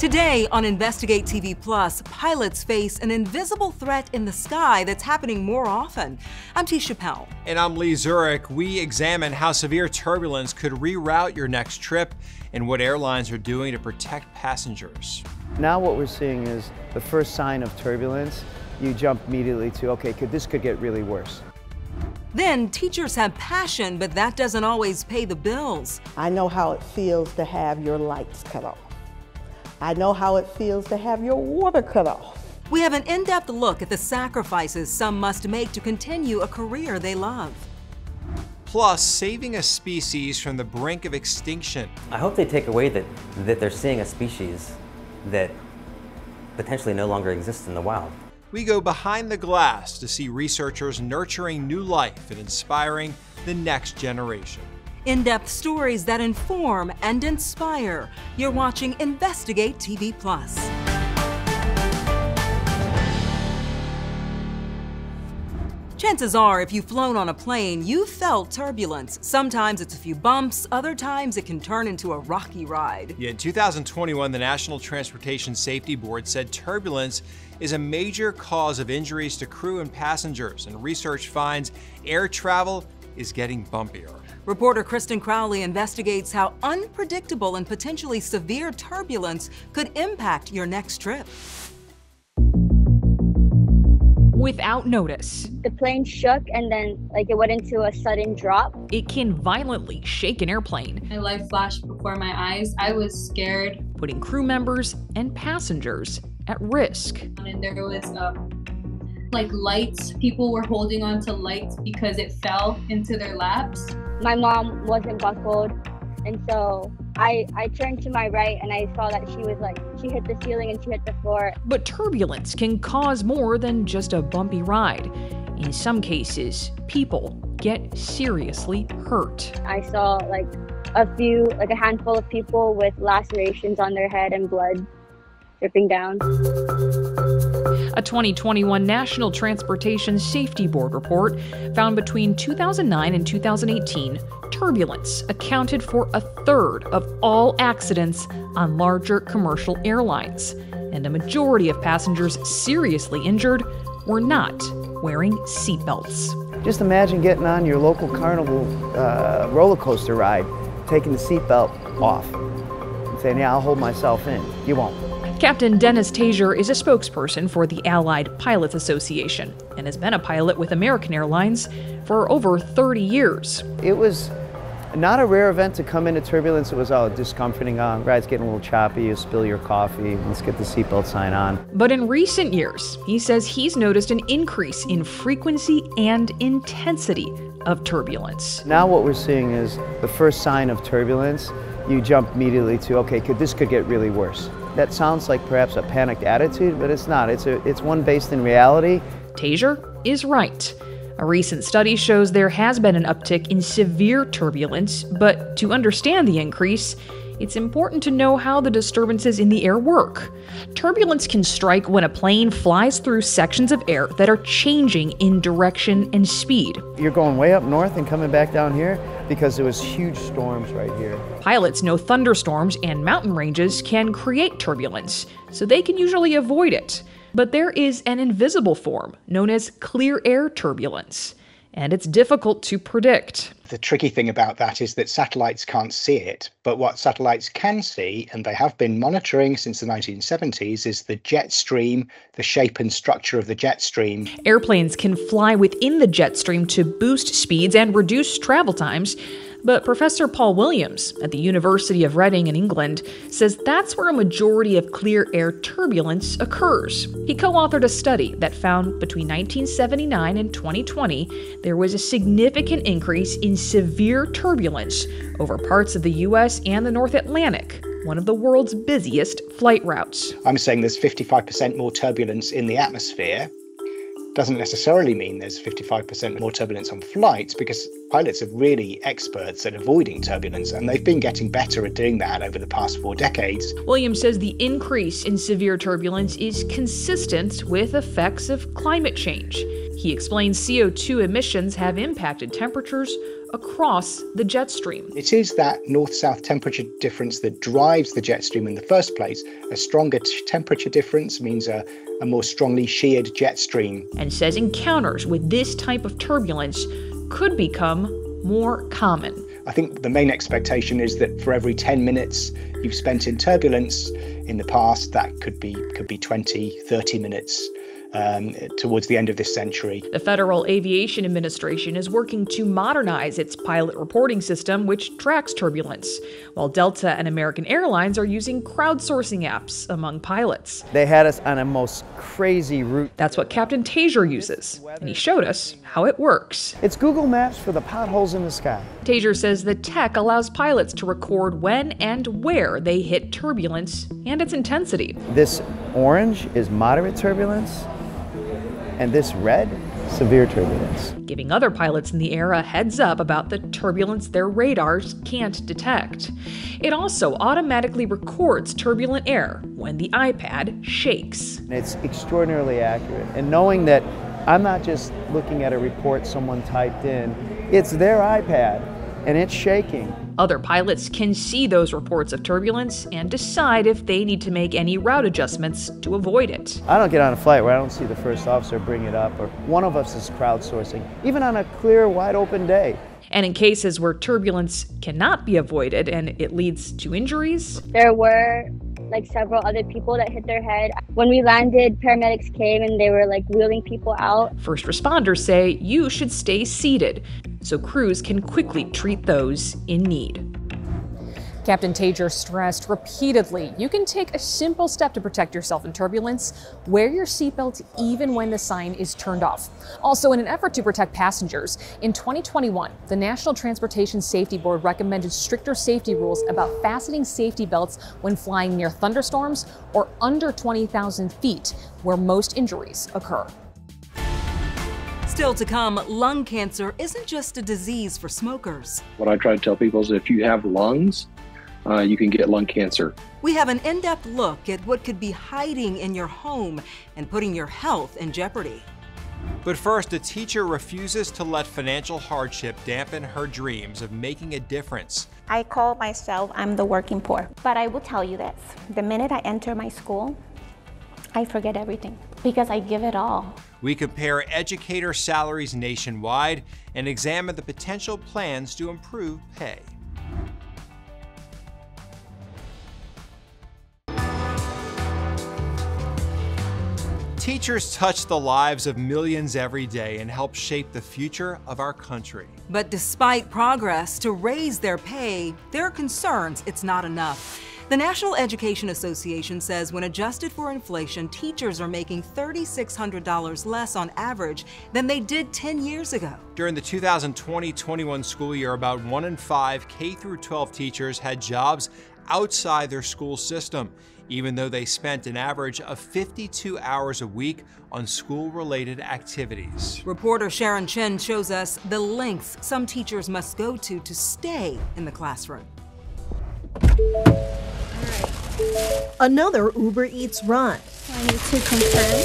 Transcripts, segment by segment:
Today on Investigate TV Plus, pilots face an invisible threat in the sky that's happening more often. I'm T. Chappelle. And I'm Lee Zurich. We examine how severe turbulence could reroute your next trip and what airlines are doing to protect passengers. Now what we're seeing is the first sign of turbulence. You jump immediately to, okay, this could get really worse. Then teachers have passion, but that doesn't always pay the bills. I know how it feels to have your lights cut off. I know how it feels to have your water cut off. We have an in-depth look at the sacrifices some must make to continue a career they love. Plus, saving a species from the brink of extinction. I hope they take away that they're seeing a species that potentially no longer exists in the wild. We go behind the glass to see researchers nurturing new life and inspiring the next generation. In-depth stories that inform and inspire. You're watching Investigate TV Plus. Chances are, if you've flown on a plane, you've felt turbulence. Sometimes it's a few bumps, other times it can turn into a rocky ride. In 2021, the National Transportation Safety Board said turbulence is a major cause of injuries to crew and passengers, and research finds air travel is getting bumpier. Reporter Kristen Crowley investigates how unpredictable and potentially severe turbulence could impact your next trip. Without notice, the plane shook and then it went into a sudden drop. It can violently shake an airplane. My life flashed before my eyes. I was scared. Putting crew members and passengers at risk. And there was lights. People were holding on to lights because it fell into their laps. My mom wasn't buckled, and so I turned to my right and I saw that she hit the ceiling and she hit the floor. But turbulence can cause more than just a bumpy ride. In some cases, people get seriously hurt. I saw a handful of people with lacerations on their head and blood dripping down. A 2021 National Transportation Safety Board report found between 2009 and 2018, turbulence accounted for a third of all accidents on larger commercial airlines, and a majority of passengers seriously injured were not wearing seatbelts. Just imagine getting on your local Carnival roller coaster ride, taking the seatbelt off, and saying, yeah, I'll hold myself in. You won't. Captain Dennis Tazier is a spokesperson for the Allied Pilots Association and has been a pilot with American Airlines for over 30 years. It was not a rare event to come into turbulence. It was all discomforting. Ride's getting a little choppy, you spill your coffee, let's get the seatbelt sign on. But in recent years, he says he's noticed an increase in frequency and intensity of turbulence. Now what we're seeing is the first sign of turbulence. You jump immediately to, okay, this could get really worse. That sounds like perhaps a panicked attitude, but it's not. It's one based in reality. Tazier is right. A recent study shows there has been an uptick in severe turbulence, but to understand the increase, it's important to know how the disturbances in the air work. Turbulence can strike when a plane flies through sections of air that are changing in direction and speed. You're going way up north and coming back down here because there was huge storms right here. Pilots know thunderstorms and mountain ranges can create turbulence, so they can usually avoid it. But there is an invisible form known as clear air turbulence, and it's difficult to predict. The tricky thing about that is that satellites can't see it, but what satellites can see, and they have been monitoring since the 1970s, is the jet stream, the shape and structure of the jet stream. Airplanes can fly within the jet stream to boost speeds and reduce travel times, but Professor Paul Williams at the University of Reading in England says that's where a majority of clear air turbulence occurs. He co-authored a study that found between 1979 and 2020, there was a significant increase in severe turbulence over parts of the US and the North Atlantic, one of the world's busiest flight routes. I'm saying there's 55% more turbulence in the atmosphere. Doesn't necessarily mean there's 55% more turbulence on flights, because Pilots are really experts at avoiding turbulence, and they've been getting better at doing that over the past 4 decades. Williams says the increase in severe turbulence is consistent with effects of climate change. He explains CO2 emissions have impacted temperatures across the jet stream. It is that north-south temperature difference that drives the jet stream in the first place. A stronger temperature difference means a more strongly sheared jet stream. And says encounters with this type of turbulence could become more common. I think the main expectation is that for every 10 minutes you've spent in turbulence in the past, that could be 20, 30 minutes towards the end of this century. The Federal Aviation Administration is working to modernize its pilot reporting system, which tracks turbulence, while Delta and American Airlines are using crowdsourcing apps among pilots. They had us on a most crazy route. That's what Captain Taser uses, and he showed us how it works. It's Google Maps for the potholes in the sky. Taser says the tech allows pilots to record when and where they hit turbulence and its intensity. This orange is moderate turbulence, and this red, severe turbulence. Giving other pilots in the air a heads up about the turbulence their radars can't detect. It also automatically records turbulent air when the iPad shakes. It's extraordinarily accurate. And knowing that I'm not just looking at a report someone typed in, it's their iPad and it's shaking. Other pilots can see those reports of turbulence and decide if they need to make any route adjustments to avoid it. I don't get on a flight where I don't see the first officer bring it up, or one of us is crowdsourcing, even on a clear, wide open day. And in cases where turbulence cannot be avoided and it leads to injuries, there were several other people that hit their head. When we landed, paramedics came and they were wheeling people out. First responders say you should stay seated so crews can quickly treat those in need. Captain Tager stressed repeatedly, you can take a simple step to protect yourself in turbulence. Wear your seatbelt even when the sign is turned off. Also, in an effort to protect passengers, in 2021, the National Transportation Safety Board recommended stricter safety rules about fastening safety belts when flying near thunderstorms or under 20,000 feet, where most injuries occur. Still to come, lung cancer isn't just a disease for smokers. What I try to tell people is if you have lungs, you can get lung cancer. We have an in-depth look at what could be hiding in your home and putting your health in jeopardy. But first, a teacher refuses to let financial hardship dampen her dreams of making a difference. I call myself, I'm the working poor. But I will tell you this, the minute I enter my school, I forget everything because I give it all. We compare educator salaries nationwide and examine the potential plans to improve pay. Teachers touch the lives of millions every day and help shape the future of our country. But despite progress to raise their pay, there are concerns it's not enough. The National Education Association says when adjusted for inflation, teachers are making $3,600 less on average than they did 10 years ago. During the 2020-21 school year, about 1 in 5 K-12 teachers had jobs outside their school system, even though they spent an average of 52 hours a week on school-related activities. Reporter Sharon Chen shows us the lengths some teachers must go to stay in the classroom. Another Uber Eats run. I need to confirm.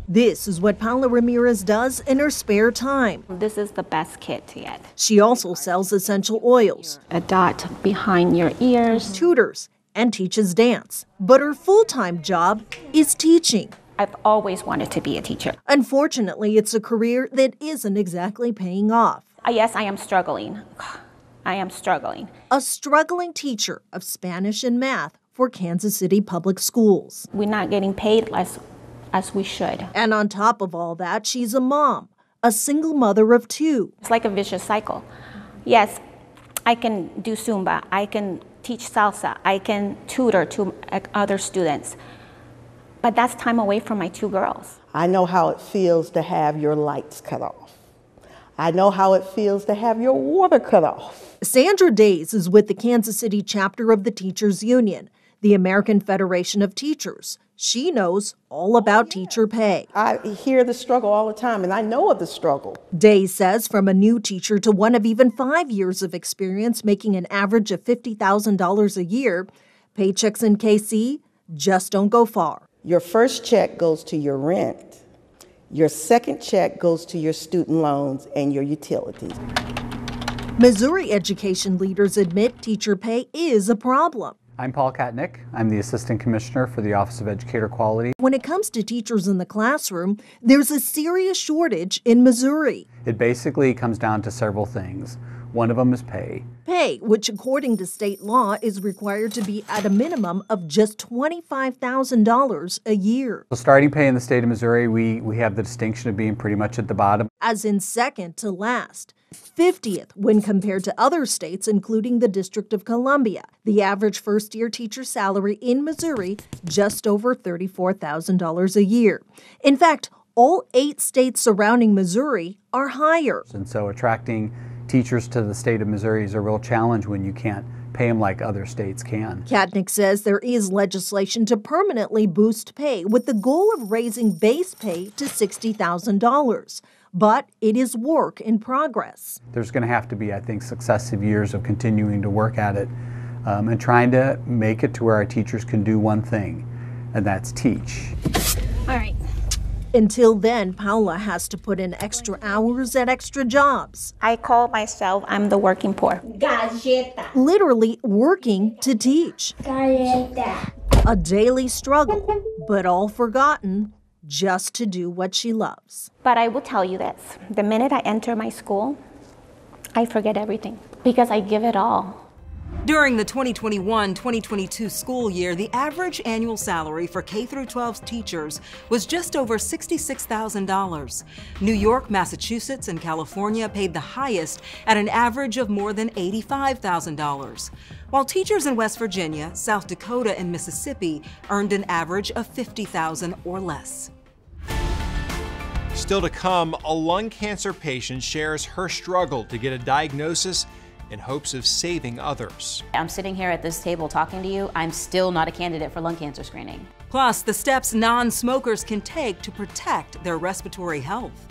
This is what Paula Ramirez does in her spare time. This is the best kit yet. She also sells essential oils, A dot behind your ears. tutors, and teaches dance. But her full-time job is teaching. I've always wanted to be a teacher. Unfortunately, it's a career that isn't exactly paying off. Yes, I am struggling. I am struggling. A struggling teacher of Spanish and math for Kansas City Public Schools. We're not getting paid as we should. And on top of all that, she's a mom, a single mother of 2. It's like a vicious cycle. Yes, I can do Zumba, I can teach salsa, I can tutor to other students, but that's time away from my 2 girls. I know how it feels to have your lights cut off. I know how it feels to have your water cut off. Sandra Days is with the Kansas City chapter of the Teachers Union, the American Federation of Teachers. She knows all about teacher pay. I hear the struggle all the time, and I know of the struggle. Day says from a new teacher to one of even 5 years of experience making an average of $50,000 a year, paychecks in KC just don't go far. Your first check goes to your rent. Your second check goes to your student loans and your utilities. Missouri education leaders admit teacher pay is a problem. I'm Paul Katnick. I'm the Assistant Commissioner for the Office of Educator Quality. When it comes to teachers in the classroom, there's a serious shortage in Missouri. It basically comes down to several things. One of them is pay. Pay, which according to state law is required to be at a minimum of just $25,000 a year. So starting pay in the state of Missouri, we have the distinction of being pretty much at the bottom. As in second to last. 50th when compared to other states, including the District of Columbia. The average first-year teacher salary in Missouri, just over $34,000 a year. In fact, all 8 states surrounding Missouri are higher. And so attracting teachers to the state of Missouri is a real challenge when you can't pay them like other states can. Katnick says there is legislation to permanently boost pay with the goal of raising base pay to $60,000. But it is work in progress. There's going to have to be, I think, successive years of continuing to work at it and trying to make it to where our teachers can do one thing, and that's teach. All right. Until then, Paula has to put in extra hours at extra jobs. I call myself, I'm the working poor. Galleta. Literally working to teach. Galleta. A daily struggle, but all forgotten just to do what she loves. But I will tell you this, the minute I enter my school, I forget everything because I give it all. During the 2021-2022 school year, the average annual salary for K-12 teachers was just over $66,000. New York, Massachusetts, and California paid the highest at an average of more than $85,000, while teachers in West Virginia, South Dakota, and Mississippi earned an average of $50,000 or less. Still to come, a lung cancer patient shares her struggle to get a diagnosis in hopes of saving others. I'm sitting here at this table talking to you. I'm still not a candidate for lung cancer screening. Plus, the steps non-smokers can take to protect their respiratory health.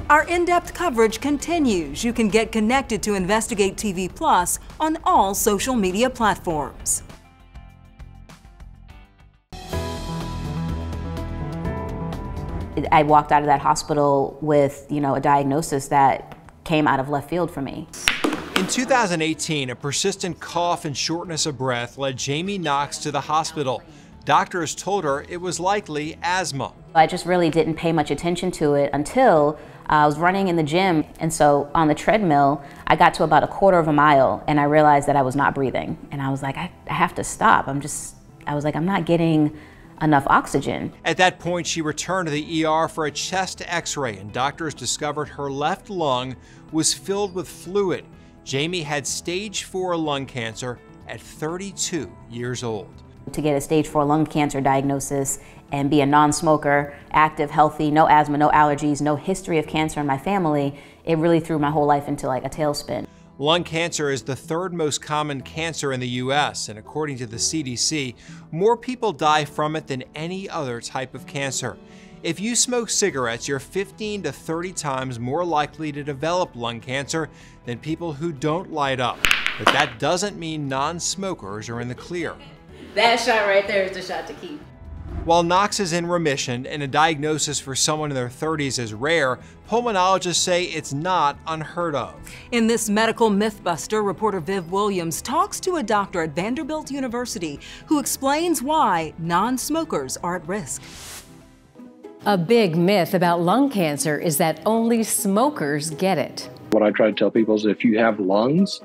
Our in-depth coverage continues. You can get connected to InvestigateTV Plus on all social media platforms. I walked out of that hospital with, a diagnosis that came out of left field for me. In 2018, a persistent cough and shortness of breath led Jamie Knox to the hospital. Doctors told her it was likely asthma. I just really didn't pay much attention to it until I was running in the gym. And so on the treadmill, I got to about a quarter of a mile and I realized that I was not breathing. And I was like, I have to stop. I'm not getting enough oxygen. At that point, she returned to the ER for a chest x-ray and doctors discovered her left lung was filled with fluid. Jamie had stage 4 lung cancer at 32 years old. To get a stage 4 lung cancer diagnosis and be a non-smoker, active, healthy, no asthma, no allergies, no history of cancer in my family, it really threw my whole life into like a tailspin. Lung cancer is the 3rd most common cancer in the U.S., and according to the CDC, more people die from it than any other type of cancer. If you smoke cigarettes, you're 15 to 30 times more likely to develop lung cancer than people who don't light up. But that doesn't mean non-smokers are in the clear. That shot right there is the shot to keep. While Knox is in remission and a diagnosis for someone in their 30s is rare, pulmonologists say it's not unheard of. In this medical mythbuster, reporter Viv Williams talks to a doctor at Vanderbilt University who explains why non-smokers are at risk. A big myth about lung cancer is that only smokers get it. What I try to tell people is if you have lungs,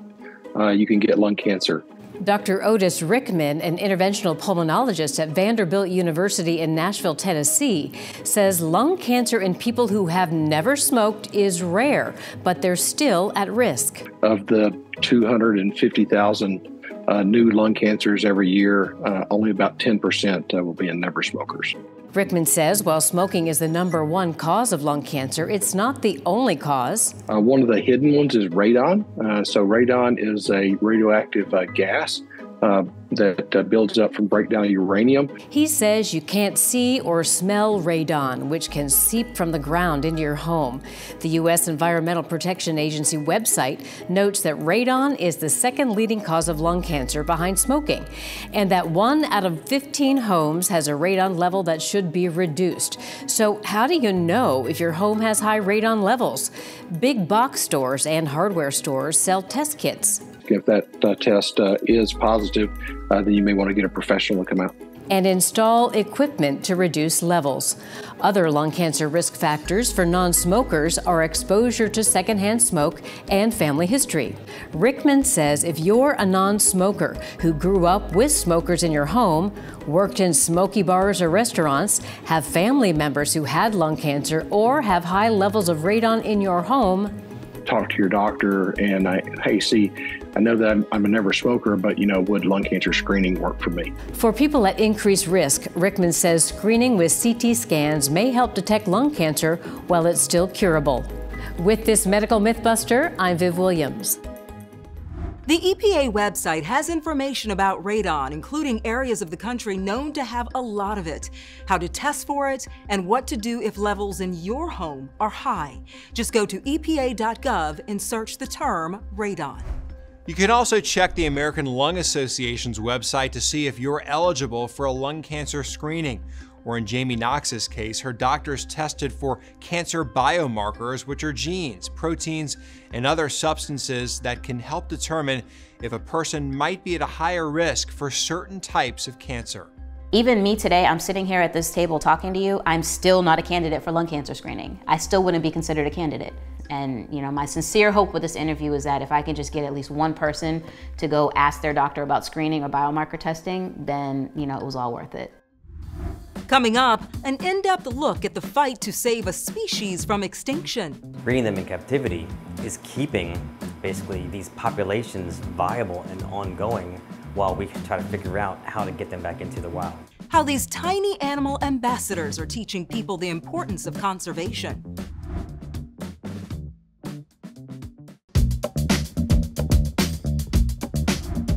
you can get lung cancer. Dr. Otis Rickman, an interventional pulmonologist at Vanderbilt University in Nashville, Tennessee, says lung cancer in people who have never smoked is rare, but they're still at risk. Of the 250,000 new lung cancers every year, only about 10% will be in never smokers. Rickman says while smoking is the #1 cause of lung cancer, it's not the only cause. One of the hidden ones is radon. So radon is a radioactive gas that builds up from breakdown of uranium. He says you can't see or smell radon, which can seep from the ground into your home. The U.S. Environmental Protection Agency website notes that radon is the second leading cause of lung cancer behind smoking, and that 1 out of 15 homes has a radon level that should be reduced. So how do you know if your home has high radon levels? Big box stores and hardware stores sell test kits. If that test is positive, then you may want to get a professional to come out and install equipment to reduce levels. Other lung cancer risk factors for non-smokers are exposure to secondhand smoke and family history. Rickman says if you're a non-smoker who grew up with smokers in your home, worked in smoky bars or restaurants, have family members who had lung cancer, or have high levels of radon in your home, talk to your doctor and I know that I'm a never smoker, but would lung cancer screening work for me? For people at increased risk, Rickman says screening with CT scans may help detect lung cancer while it's still curable. With this Medical Mythbuster, I'm Viv Williams. The EPA website has information about radon, including areas of the country known to have a lot of it, how to test for it, and what to do if levels in your home are high. Just go to EPA.gov and search the term radon. You can also check the American Lung Association's website to see if you're eligible for a lung cancer screening. Or in Jamie Knox's case, her doctors tested for cancer biomarkers, which are genes, proteins, and other substances that can help determine if a person might be at a higher risk for certain types of cancer. Even me today, I'm sitting here at this table talking to you, I'm still not a candidate for lung cancer screening. I still wouldn't be considered a candidate. And my sincere hope with this interview is that if I can just get at least one person to go ask their doctor about screening or biomarker testing, then it was all worth it. Coming up, an in-depth look at the fight to save a species from extinction. Breeding them in captivity is keeping basically these populations viable and ongoing while we try to figure out how to get them back into the wild. How these tiny animal ambassadors are teaching people the importance of conservation.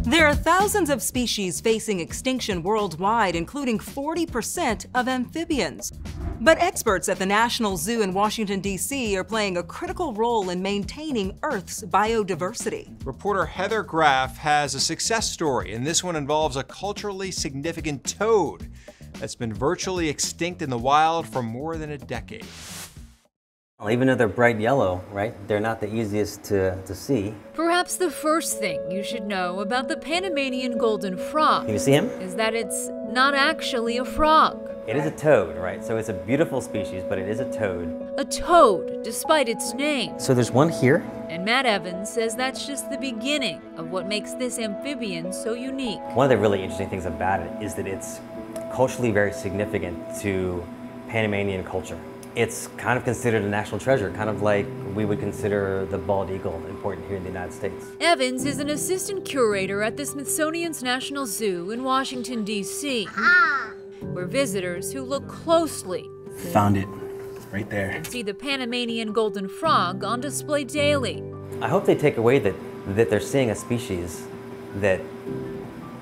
There are thousands of species facing extinction worldwide, including 40% of amphibians. But experts at the National Zoo in Washington, D.C. are playing a critical role in maintaining Earth's biodiversity. Reporter Heather Graff has a success story, and this one involves a culturally significant toad that's been virtually extinct in the wild for more than a decade. Well, even though they're bright yellow, right, they're not the easiest to see. Perhaps the first thing you should know about the Panamanian golden frog Can you see him? is that it's not actually a frog. It is a toad, right? So it's a beautiful species, but it is a toad. A toad, despite its name. So there's one here. And Matt Evans says that's just the beginning of what makes this amphibian so unique. One of the really interesting things about it is that it's culturally very significant to Panamanian culture. It's kind of considered a national treasure, kind of like we would consider the bald eagle important here in the United States. Evans is an assistant curator at the Smithsonian's National Zoo in Washington, D.C., where visitors who look closely found it right there. See the Panamanian golden frog on display daily. I hope they take away that they're seeing a species that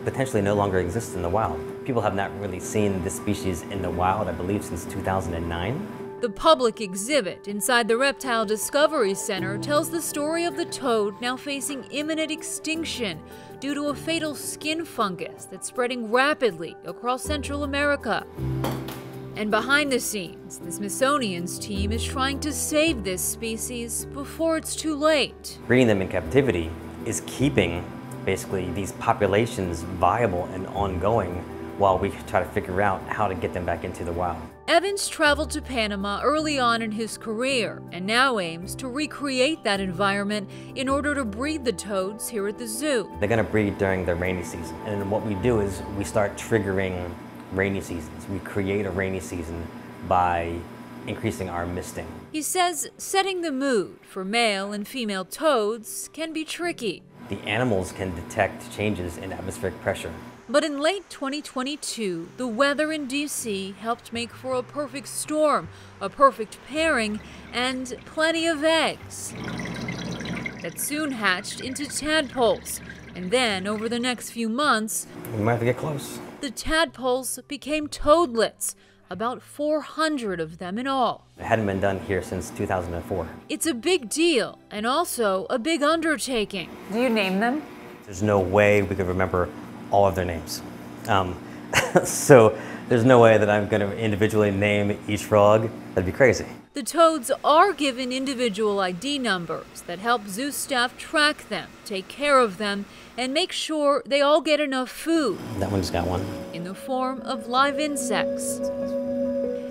potentially no longer exists in the wild. People have not really seen this species in the wild, I believe, since 2009. The public exhibit inside the Reptile Discovery Center tells the story of the toad now facing imminent extinction due to a fatal skin fungus that's spreading rapidly across Central America. And behind the scenes, the Smithsonian's team is trying to save this species before it's too late. Breeding them in captivity is keeping basically these populations viable and ongoing while we try to figure out how to get them back into the wild. Evans traveled to Panama early on in his career and now aims to recreate that environment in order to breed the toads here at the zoo. They're going to breed during the rainy season, and what we do is we start triggering rainy seasons. We create a rainy season by increasing our misting. He says setting the mood for male and female toads can be tricky. The animals can detect changes in atmospheric pressure. But in late 2022, the weather in D.C. helped make for a perfect storm, a perfect pairing, and plenty of eggs that soon hatched into tadpoles, And then, over the next few months, We might have to get close. the tadpoles became toadlets, about 400 of them in all. It hadn't been done here since 2004. It's a big deal and also a big undertaking. Do you name them? There's no way we could remember all of their names. So there's no way that I'm going to individually name each frog. That'd be crazy. The toads are given individual ID numbers that help zoo staff track them, take care of them, and make sure they all get enough food. That one just got one. In the form of live insects.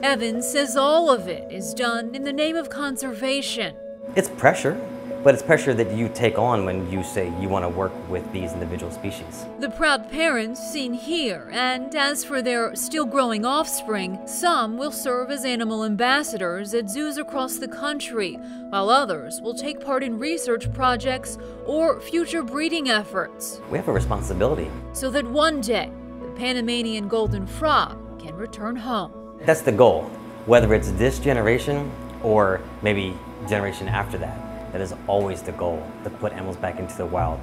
Evans says all of it is done in the name of conservation. It's pressure, but it's pressure that you take on when you say you want to work with these individual species. The proud parents seen here, and as for their still growing offspring, some will serve as animal ambassadors at zoos across the country, while others will take part in research projects or future breeding efforts. We have a responsibility. So that one day, the Panamanian golden frog can return home. That's the goal, whether it's this generation or maybe generation after that. That is always the goal, to put animals back into the wild.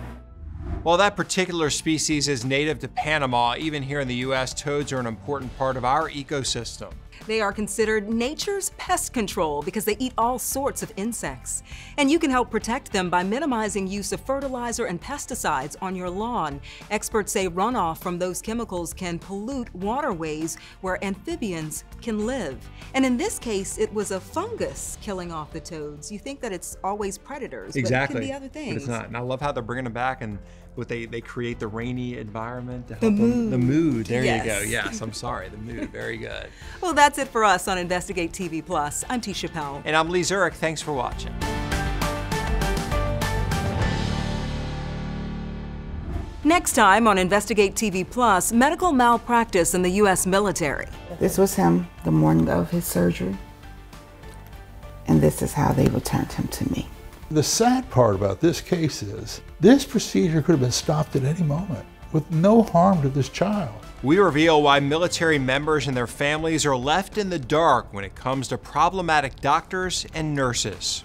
While that particular species is native to Panama, even here in the U.S., toads are an important part of our ecosystem. They are considered nature's pest control because they eat all sorts of insects. And you can help protect them by minimizing use of fertilizer and pesticides on your lawn. Experts say runoff from those chemicals can pollute waterways where amphibians can live. And in this case, it was a fungus killing off the toads. You think that it's always predators, Exactly. but it can be other things. But it's not. And I love how they're bringing them back and what they create the rainy environment to help The them. The mood. mood. There Yes. you go. Yes, I'm sorry. The mood. Very good. Well, that's it for us on Investigate TV Plus. I'm Tisha Powell. And I'm Lee Zurich. Thanks for watching. Next time on Investigate TV Plus, medical malpractice in the U.S. military. This was him the morning of his surgery, and this is how they returned him to me. The sad part about this case is this procedure could have been stopped at any moment with no harm to this child. We reveal why military members and their families are left in the dark when it comes to problematic doctors and nurses.